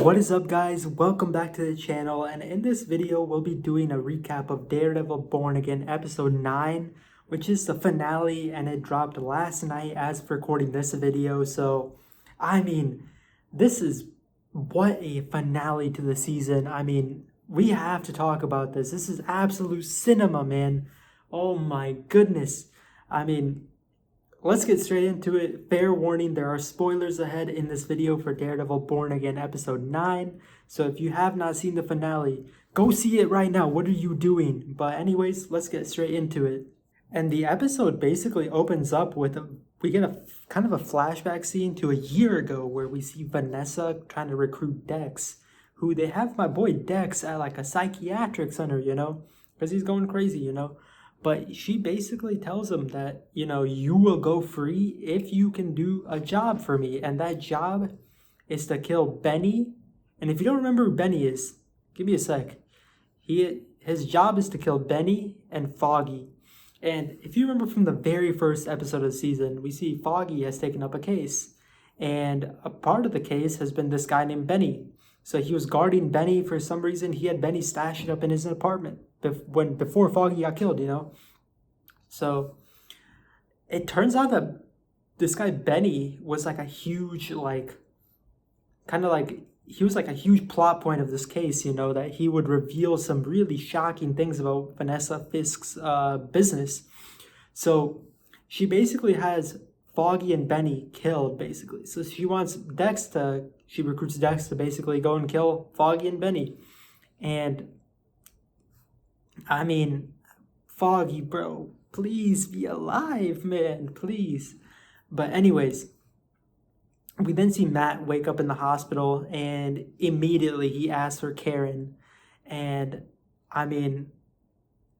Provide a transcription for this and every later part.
What is up, guys? Welcome back to the channel, and in this video we'll be doing a recap of Daredevil Born Again episode 9, which is the finale, and it dropped last night as of recording this video. So this is what a finale to the season. We have to talk about this. This is absolute cinema, man. Oh my goodness. Let's get straight into it. Fair warning, there are spoilers ahead in this video for Daredevil Born Again episode 9. So if you have not seen the finale, go see it right now. What are you doing? But anyways, let's get straight into it. And the episode basically opens up with we get a kind of a flashback scene to a year ago where we see Vanessa trying to recruit Dex, who they have my boy Dex at like a psychiatric center, because he's going crazy, But she basically tells him that, you will go free if you can do a job for me. And that job is to kill Benny. And if you don't remember who Benny is, give me a sec. His job is to kill Benny and Foggy. And if you remember from the very first episode of the season, we see Foggy has taken up a case. And a part of the case has been this guy named Benny. So he was guarding Benny for some reason. He had Benny stashed up in his apartment before Foggy got killed, So it turns out that this guy Benny was like a huge, he was like a huge plot point of this case, that he would reveal some really shocking things about Vanessa Fisk's business. So she basically has Foggy and Benny killed, basically. So she recruits Dex to basically go and kill Foggy and Benny. And Foggy, bro, please be alive, man, please. But anyways, we then see Matt wake up in the hospital, and immediately he asks for Karen. And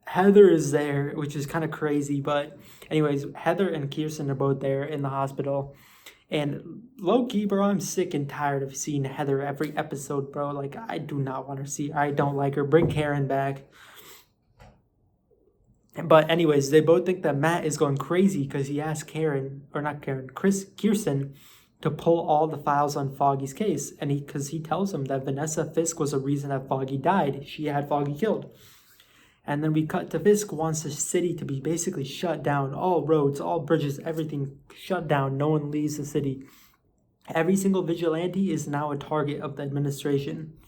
Heather is there, which is kind of crazy. But anyways, Heather and Kirsten are both there in the hospital. And low-key, bro, I'm sick and tired of seeing Heather every episode, bro. Like, I do not want to see her. I don't like her. Bring Karen back. But anyways, they both think that Matt is going crazy because he asked Kirsten to pull all the files on Foggy's case. And because he tells him that Vanessa Fisk was the reason that Foggy died. She had Foggy killed. And then we cut to Fisk wants the city to be basically shut down. All roads, all bridges, everything shut down. No one leaves the city. Every single vigilante is now a target of the administration.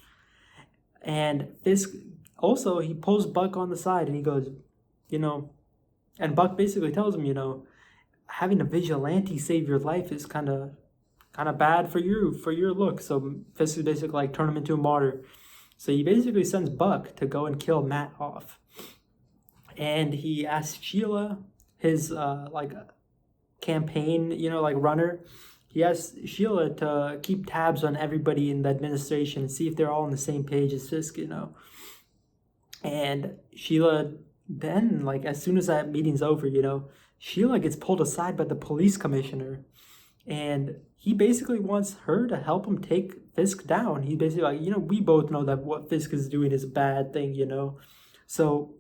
And Fisk also, he pulls Buck on the side and he goes, and Buck basically tells him, having a vigilante save your life is kind of bad for your look. So Fisk is basically like turn him into a martyr. So he basically sends Buck to go and kill Matt off. And he asks Sheila, his campaign, runner. He asks Sheila to keep tabs on everybody in the administration and see if they're all on the same page as Fisk, And Sheila then, as soon as that meeting's over, Sheila gets pulled aside by the police commissioner. And he basically wants her to help him take Fisk down. He's basically like, we both know that what Fisk is doing is a bad thing, So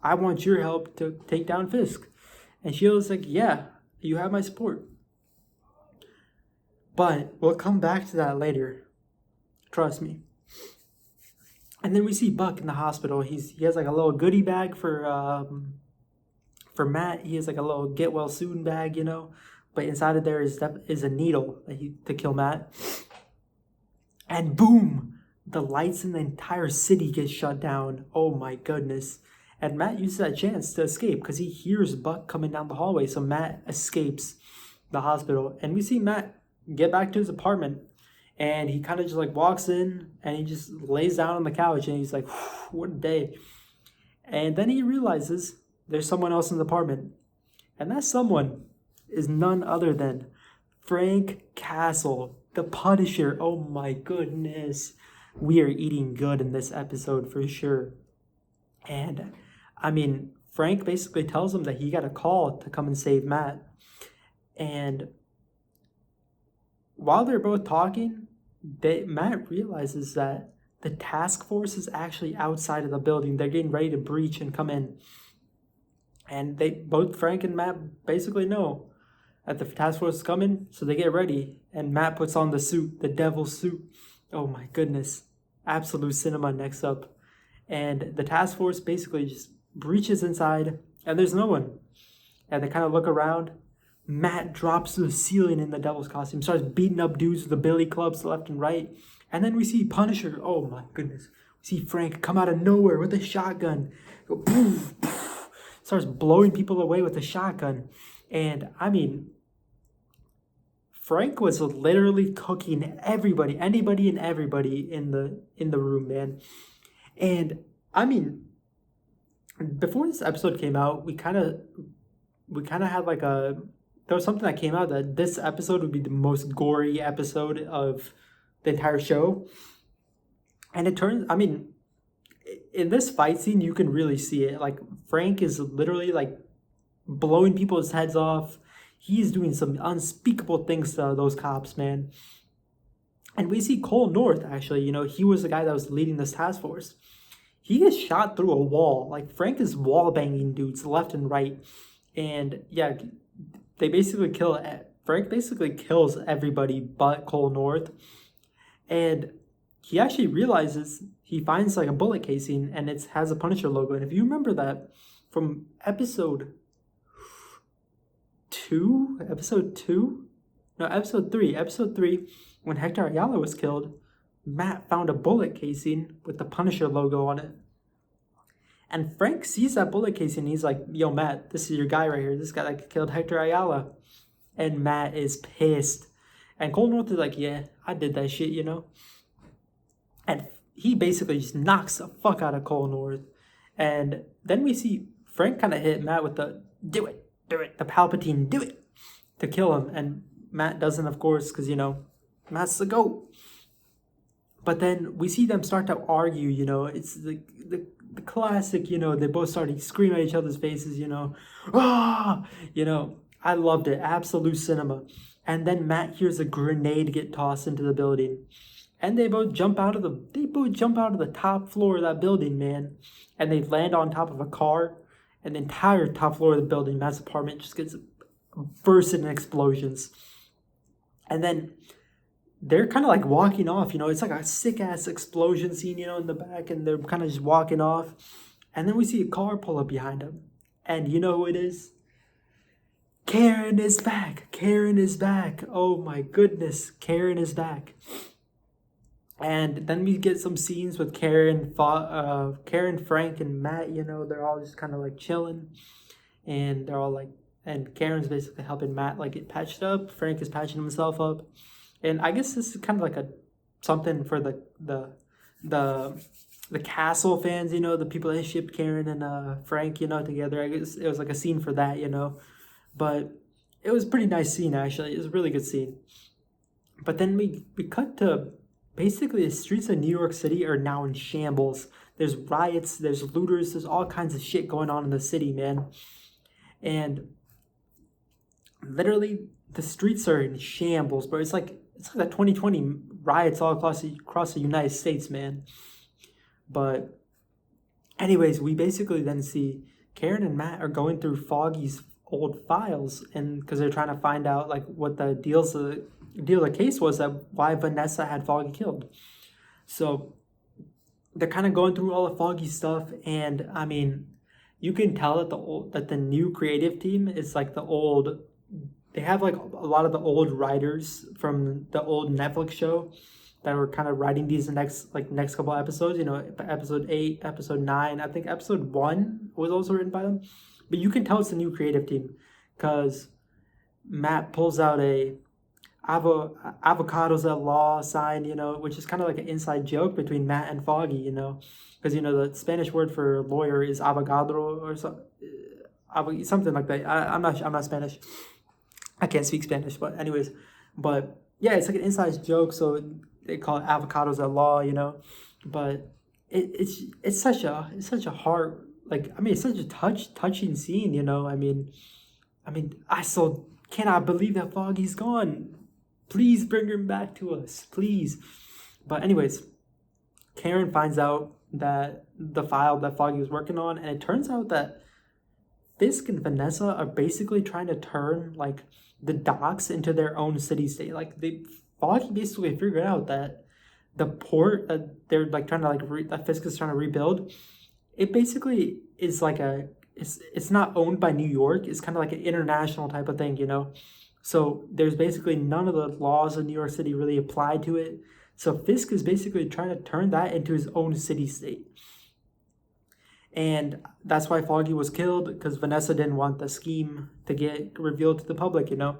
I want your help to take down Fisk. And Sheila's like, yeah, you have my support. But we'll come back to that later. Trust me. And then we see Buck in the hospital. He has like a little goodie bag for Matt. He has like a little get well soon bag, But inside of there is a needle to kill Matt. And boom, the lights in the entire city get shut down. Oh my goodness. And Matt uses that chance to escape because he hears Buck coming down the hallway. So Matt escapes the hospital. And we see Matt get back to his apartment. And he kind of just walks in and he just lays down on the couch and he's like, what a day. And then he realizes there's someone else in the apartment. And that someone is none other than Frank Castle, the Punisher. Oh my goodness. We are eating good in this episode for sure. And Frank basically tells him that he got a call to come and save Matt. And while they're both talking, Matt realizes that the task force is actually outside of the building. They're getting ready to breach and come in. And Frank and Matt basically know that the task force is coming, so they get ready. And Matt puts on the suit, the devil suit. Oh my goodness. Absolute cinema next up. And the task force basically just breaches inside, and there's no one. And they kind of look around. Matt drops to the ceiling in the devil's costume, starts beating up dudes with the billy clubs left and right. And then we see Punisher. Oh my goodness. We see Frank come out of nowhere with a shotgun. Go poof, poof, starts blowing people away with a shotgun. And I mean, Frank was literally cooking everybody, anybody and everybody in the room, man. And I mean, before this episode came out, we kind of had like a there was something that came out that this episode would be the most gory episode of the entire show. And it turns, I mean, in this fight scene, you can really see it. Like, Frank is literally like blowing people's heads off. He's doing some unspeakable things to those cops, man. And we see Cole North, actually, he was the guy that was leading this task force. He gets shot through a wall. Like, Frank is wall banging dudes left and right. And yeah, Frank basically kills everybody but Cole North. And he actually realizes, he finds like a bullet casing, and it has a Punisher logo. And if you remember that from episode 3, when Hector Ayala was killed, Matt found a bullet casing with the Punisher logo on it. And Frank sees that bullet casing, and he's like, yo, Matt, this is your guy right here. This guy that killed Hector Ayala. And Matt is pissed. And Cole North is like, yeah, I did that shit, And he basically just knocks the fuck out of Cole North. And then we see Frank kind of hit Matt with the, do it, the Palpatine, do it, to kill him. And Matt doesn't, of course, because, Matt's the GOAT. But then we see them start to argue, it's the classic, they both started screaming at each other's faces, I loved it, absolute cinema. And then Matt hears a grenade get tossed into the building, and they both jump out of the top floor of that building, man, and they land on top of a car, and the entire top floor of the building, Matt's apartment, just gets bursted in explosions. And then they're kind of like walking off, it's like a sick ass explosion scene, in the back, and they're kind of just walking off. And then we see a car pull up behind them. And you know who it is? Karen is back. Karen is back. Oh my goodness. Karen is back. And then we get some scenes with Karen, Frank, and Matt, they're all just kind of like chilling. And they're all like, and Karen's basically helping Matt like get patched up. Frank is patching himself up. And I guess this is kind of like something for the Castle fans, the people that shipped Karen and Frank, together. I guess it was like a scene for that, But it was a pretty nice scene, actually. It was a really good scene. But then we cut to basically the streets of New York City are now in shambles. There's riots, there's looters, there's all kinds of shit going on in the city, man. And literally the streets are in shambles, bro. It's like the 2020 riots all across the United States, man. But anyways, we basically then see Karen and Matt are going through Foggy's old files, and because they're trying to find out like what the deal of the case was, that why Vanessa had Foggy killed. So they're kind of going through all the Foggy stuff, and I mean, you can tell that the new creative team is like the old. They have like a lot of the old writers from the old Netflix show that were kind of writing these next couple episodes. Episode 8, episode 9. I think episode 1 was also written by them. But you can tell it's a new creative team because Matt pulls out a avocados at law sign, which is kind of like an inside joke between Matt and Foggy, because the Spanish word for lawyer is abogado or something like that. I'm not Spanish. I can't speak Spanish, but anyways, yeah, it's like an inside joke, so they call it avocados at law, But it's such a heart. It's such a touching scene, I still cannot believe that Foggy's gone. Please bring him back to us, please. But anyways, Karen finds out that the file that Foggy was working on, and it turns out that Fisk and Vanessa are basically trying to turn like the docks into their own city state. Foggy basically figured out that the port they're like trying to that Fisk is trying to rebuild. It basically is like it's not owned by New York. It's kind of like an international type of thing, you know. So there's basically none of the laws of New York City really apply to it. So Fisk is basically trying to turn that into his own city state. And that's why Foggy was killed, because Vanessa didn't want the scheme to get revealed to the public, you know.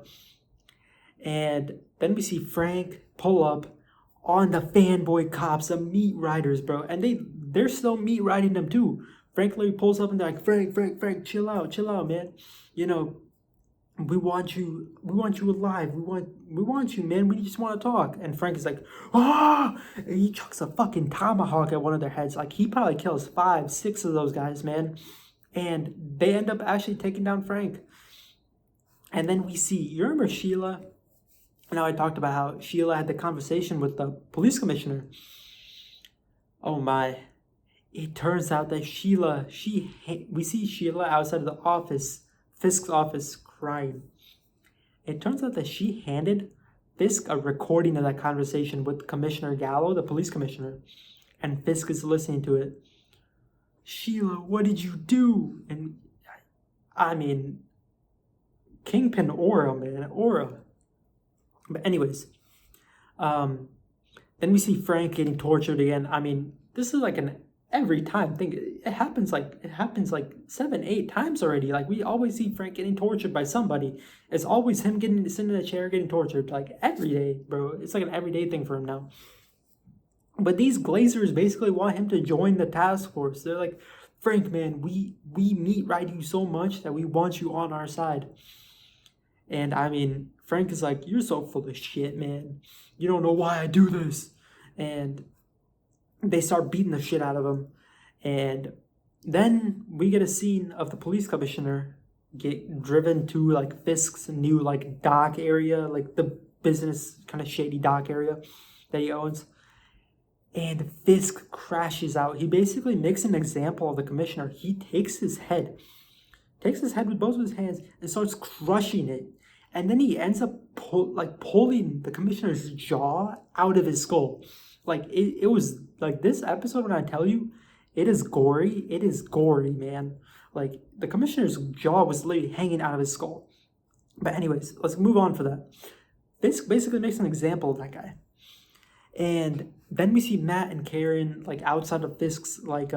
And then we see Frank pull up on the fanboy cops, the meat riders, bro. And they're still meat riding them too. Frank Larry pulls up and they're like, Frank, chill out, man. You know, we want you alive. We want you, man. We just want to talk. And Frank is like, ah! And he chucks a fucking tomahawk at one of their heads. Like, he probably kills 5, 6 of those guys, man. And they end up actually taking down Frank. And then we see, you remember Sheila? Now I talked about how Sheila had the conversation with the police commissioner. Oh my. It turns out that Sheila, we see Sheila outside of the office, Fisk's office, crying. It turns out that she handed Fisk a recording of that conversation with Commissioner Gallo, the police commissioner, and Fisk is listening to it. Sheila, what did you do? And I mean, Kingpin aura, man, aura. But anyways, then we see Frank getting tortured again. I mean, this is like an every time thing. It happens like 7, 8 times already. Like, we always see Frank getting tortured by somebody. It's always him getting sitting in a chair getting tortured, like every day, bro. It's like an everyday thing for him now. But these Glazers basically want him to join the task force. They're like, Frank, man, we meat ride you so much that we want you on our side. And I mean, Frank is like, you're so full of shit, man. You don't know why I do this. And they start beating the shit out of him. And then we get a scene of the police commissioner get driven to like Fisk's new like dock area, like the business kind of shady dock area that he owns. And Fisk crashes out. He basically makes an example of the commissioner. He takes his head with both of his hands and starts crushing it. And then he ends up pulling the commissioner's jaw out of his skull. Like, it was, like, this episode, when I tell you, it is gory. It is gory, man. Like, the commissioner's jaw was literally hanging out of his skull. But anyways, let's move on for that. Fisk basically makes an example of that guy. And then we see Matt and Karen, like, outside of Fisk's, like,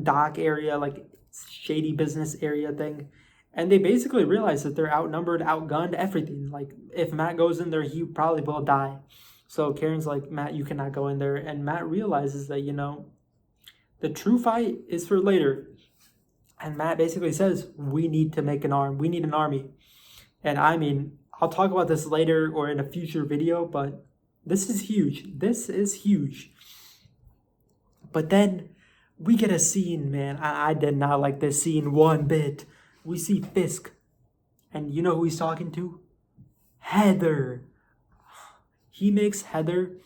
dock area, like, shady business area thing. And they basically realize that they're outnumbered, outgunned, everything. Like, if Matt goes in there, he probably will die. So Karen's like, Matt, you cannot go in there. And Matt realizes that, you know, the true fight is for later. And Matt basically says, we need to make an arm. We need an army. And I mean, I'll talk about this later or in a future video, but this is huge. This is huge. But then we get a scene, man. I did not like this scene one bit. We see Fisk. And you know who he's talking to? Heather. He makes Heather,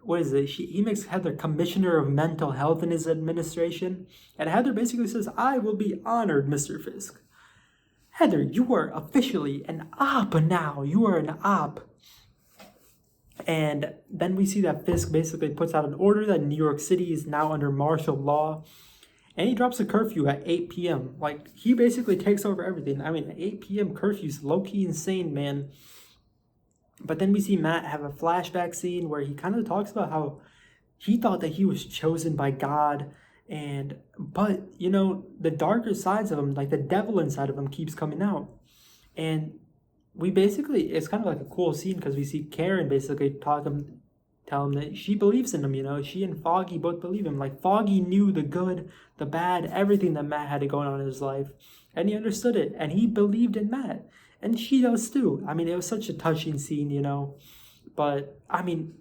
he makes Heather Commissioner of Mental Health in his administration. And Heather basically says, I will be honored, Mr. Fisk. Heather, you are officially an op now. You are an op. And then we see that Fisk basically puts out an order that New York City is now under martial law. And he drops a curfew at 8 p.m. Like, he basically takes over everything. I mean, 8 p.m. curfew's low-key insane, man. But then we see Matt have a flashback scene where he kind of talks about how he thought that he was chosen by God. But, you know, the darker sides of him, like the devil inside of him, keeps coming out. And we basically, it's kind of like a cool scene because we see Karen basically tell him that she believes in him, you know. She and Foggy both believe him. Like, Foggy knew the good, the bad, everything that Matt had going on in his life. And he understood it. And he believed in Matt. And she does too. I mean, it was such a touching scene, you know. But, I mean,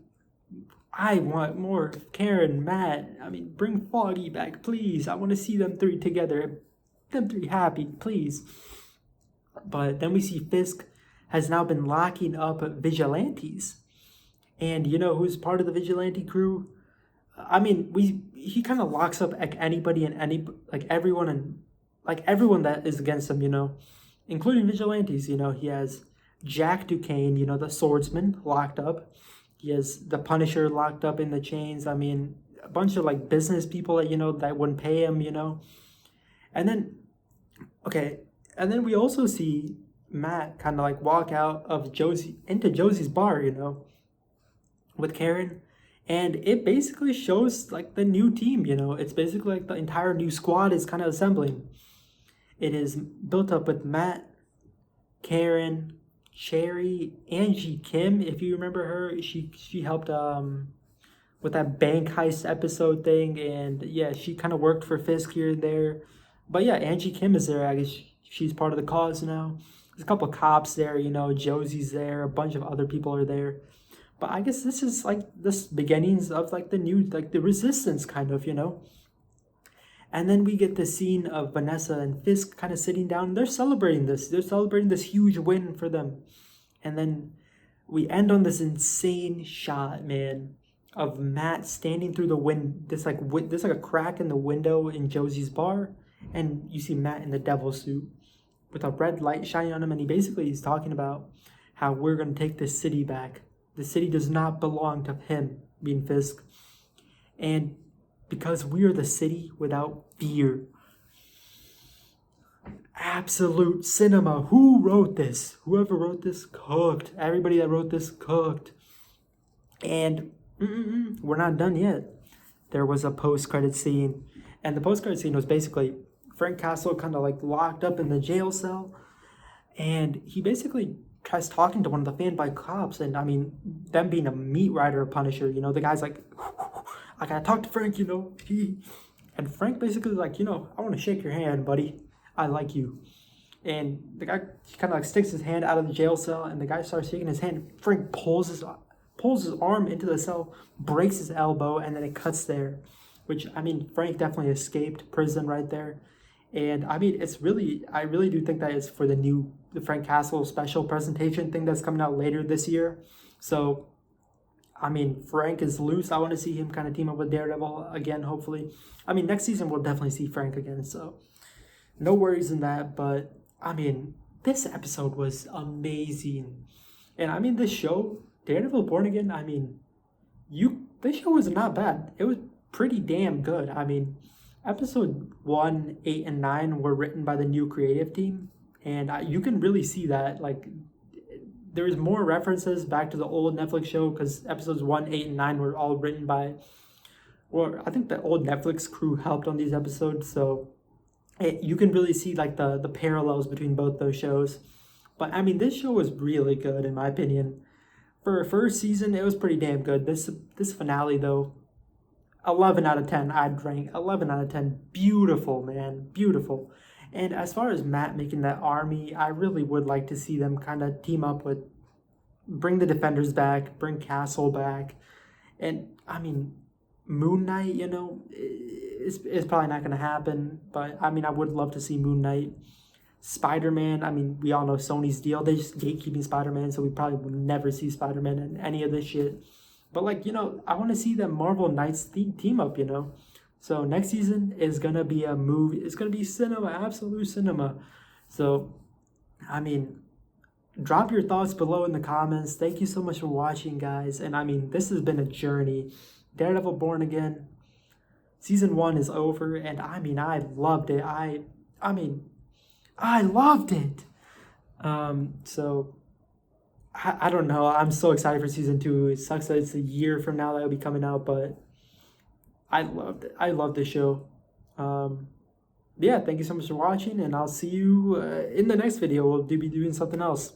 I want more Karen, Matt. I mean, bring Foggy back, please. I want to see them three together. Them three happy, please. But then we see Fisk has now been locking up vigilantes. And you know who's part of the vigilante crew? I mean, he kind of locks up like anybody and everyone that is against him, you know, including vigilantes. You know, he has Jack Duquesne, you know, the swordsman, locked up. He has the Punisher locked up in the chains. I mean, a bunch of like business people that that wouldn't pay him. And then okay, and then we also see Matt kind of like walk out of Josie into Josie's bar, with Karen. And it basically shows like the new team, It's basically like the entire new squad is kind of assembling. It is built up with Matt, Karen, Cherry, Angie Kim, if you remember her. She helped with that bank heist episode thing, and yeah, she kind of worked for Fisk here and there. But yeah, Angie Kim is there. I guess she's part of the cause now. There's a couple of cops there, Josie's there, a bunch of other people are there. But I guess this is like this beginnings of like the new, like the resistance kind of, And then we get the scene of Vanessa and Fisk kind of sitting down. They're celebrating this. They're celebrating this huge win for them. And then we end on this insane shot, man, of Matt standing through the wind. There's like a crack in the window in Josie's bar, and you see Matt in the devil suit with a red light shining on him, and he's talking about how we're gonna take this city back. The city does not belong to him, being Fisk, and because we are the city without fear. Absolute cinema. Who wrote this? Whoever wrote this cooked. Everybody that wrote this cooked. And we're not done yet. There was a post-credit scene, and the post-credit scene was basically Frank Castle kind of like locked up in the jail cell, and he basically tries talking to one of the fanboy cops, and I mean, them being a meat rider Punisher, the guy's like, I gotta talk to Frank, and Frank basically is like, I want to shake your hand, buddy. I like you. And the guy kind of like sticks his hand out of the jail cell, and the guy starts shaking his hand. Frank pulls his arm into the cell, breaks his elbow, and then it cuts there. Which, I mean, Frank definitely escaped prison right there. And I mean, I really do think that it's for the Frank Castle special presentation thing that's coming out later this year. So, I mean, Frank is loose. I want to see him kind of team up with Daredevil again, hopefully. I mean, next season we'll definitely see Frank again, so no worries in that. But, I mean, this episode was amazing. And, I mean, this show, Daredevil Born Again, I mean, this show was not bad. It was pretty damn good. I mean, episode 1, 8, and 9 were written by the new creative team, and you can really see that, like, there's more references back to the old Netflix show, because episodes 1, 8, and 9 were all written by, or I think the old Netflix crew helped on these episodes, so you can really see, like, the parallels between both those shows. But, I mean, this show was really good, in my opinion. For a first season, it was pretty damn good. This finale, though, 11 out of 10, I'd rank 11 out of 10. Beautiful, man. Beautiful. And as far as Matt making that army, I really would like to see them kind of team up with, bring the Defenders back, bring Castle back. And, I mean, Moon Knight, is probably not going to happen. But, I mean, I would love to see Moon Knight. Spider-Man, I mean, we all know Sony's deal. They're just gatekeeping Spider-Man, so we probably will never see Spider-Man in any of this shit. But, like, I want to see the Marvel Knights team up, So next season is going to be a movie. It's going to be cinema, absolute cinema. So, I mean, drop your thoughts below in the comments. Thank you so much for watching, guys. And, I mean, this has been a journey. Daredevil Born Again. Season 1 is over. And, I mean, I loved it. I loved it. So I don't know. I'm so excited for season 2. It sucks that it's a year from now that it'll be coming out, but I loved it. I love this show. Yeah, thank you so much for watching, and I'll see you in the next video. We'll be doing something else.